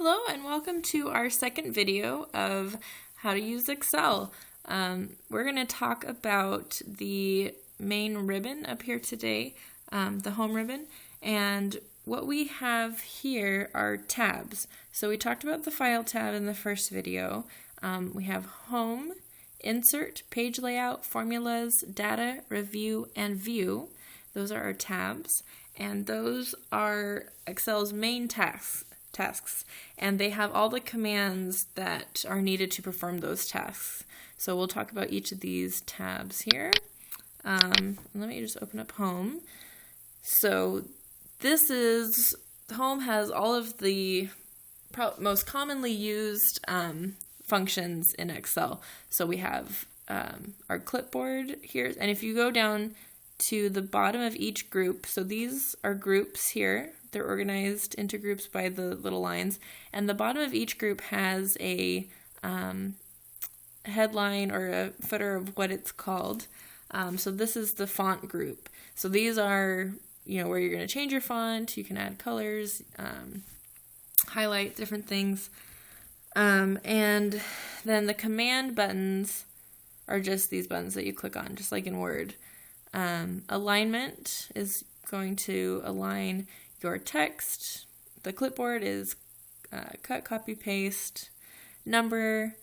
Hello and welcome to our second video of how to use Excel. We're going to talk about the main ribbon up here today, the home ribbon, and what we have here are tabs. So we talked about the File tab in the first video. We have Home, Insert, Page Layout, Formulas, Data, Review, and View. Those are our tabs, and those are Excel's main tasks, and they have all the commands that are needed to perform those tasks. So we'll talk about each of these tabs here. Let me just open up Home. So Home has all of the most commonly used functions in Excel. So we have our clipboard here, and if you go down to the bottom of each group, so these are groups here. They're organized into groups by the little lines, and the bottom of each group has a headline or a footer of what it's called. So this is the font group. So these are, where you're going to change your font. You can add colors, highlight different things, and then the command buttons are just these buttons that you click on, just like in Word. Alignment is going to align your text. The clipboard is cut, copy, paste. Number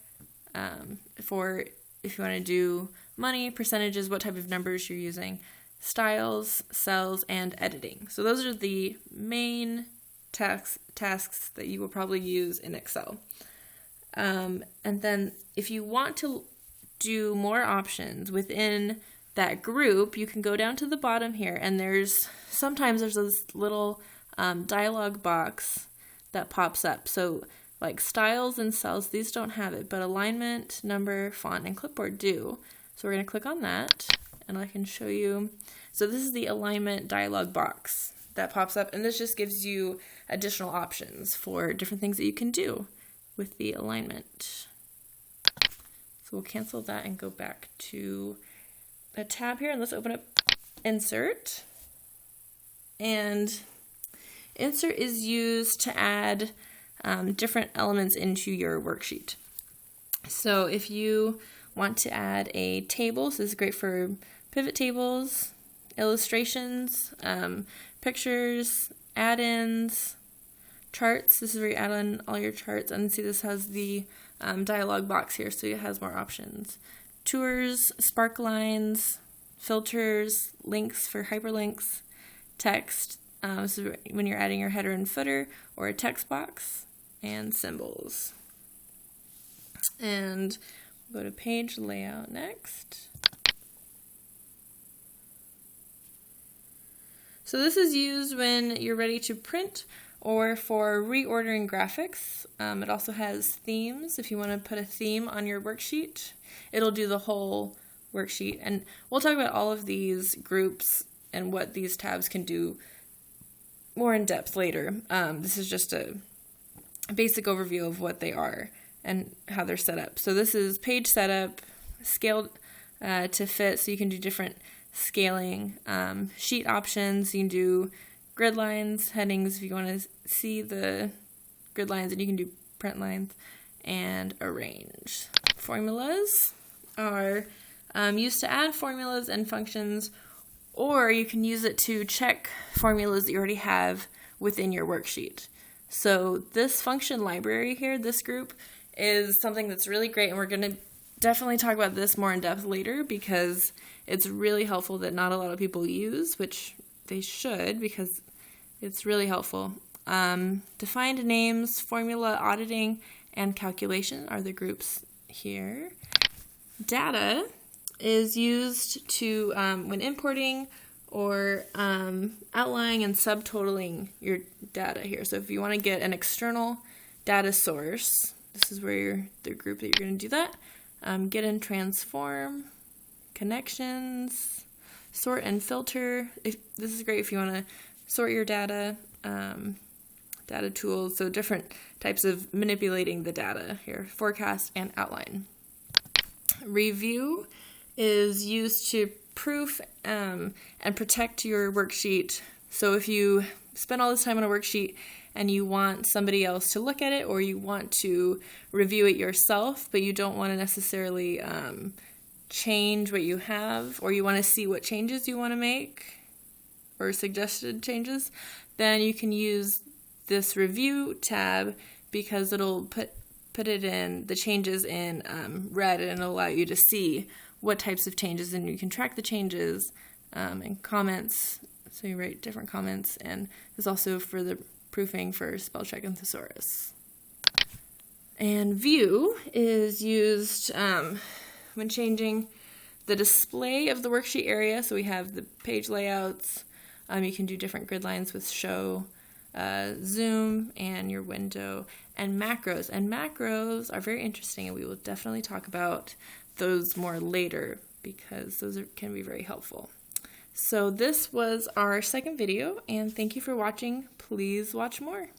for if you want to do money, percentages, what type of numbers you're using. Styles, cells, and editing. So those are the main tasks that you will probably use in Excel. And then if you want to do more options within that group, you can go down to the bottom here, and sometimes there's this little dialog box that pops up. So like styles and cells, these don't have it, but alignment, number, font, and clipboard do. So we're going to click on that, and I can show you. So this is the alignment dialog box that pops up, and this just gives you additional options for different things that you can do with the alignment. So we'll cancel that and go back to a tab here, and let's open up Insert. And Insert is used to add different elements into your worksheet. So if you want to add a table, so this is great for pivot tables, illustrations, pictures, add-ins, charts. This is where you add in all your charts, and see this has the dialog box here, so it has more options. Tours, spark lines, filters, links for hyperlinks, text, so when you're adding your header and footer, or a text box, and symbols. And we'll go to page layout next. So this is used when you're ready to print or for reordering graphics. It also has themes. If you want to put a theme on your worksheet, it'll do the whole worksheet. And we'll talk about all of these groups and what these tabs can do more in depth later. This is just a basic overview of what they are and how they're set up. So this is page setup, scaled to fit, so you can do different scaling. Sheet options, you can do grid lines, headings if you want to see the grid lines, and you can do print lines, and arrange. Formulas are used to add formulas and functions, or you can use it to check formulas that you already have within your worksheet. So this function library here, this group, is something that's really great, and we're going to definitely talk about this more in depth later because it's really helpful that not a lot of people use, which they should because it's really helpful. Defined names, formula, auditing, and calculation are the groups here. Data is used to when importing or outlining and subtotaling your data here. So if you want to get an external data source, this is where the group that you're going to do that. Get and transform, connections, sort and filter. This is great if you want to sort your data, data tools, so different types of manipulating the data here, forecast and outline. Review is used to proof and protect your worksheet. So if you spend all this time on a worksheet and you want somebody else to look at it, or you want to review it yourself, but you don't want to necessarily change what you have, or you want to see what changes you want to make or suggested changes, then you can use this review tab, because it'll put it in the changes in red, and it'll allow you to see what types of changes, and you can track the changes and comments. So you write different comments, and there's also for the proofing for spell check and thesaurus. And view is used when changing the display of the worksheet area. So we have the page layouts. You can do different grid lines with show, zoom, and your window, and macros. And macros are very interesting, and we will definitely talk about those more later, because those can be very helpful. So this was our second video, and thank you for watching. Please watch more.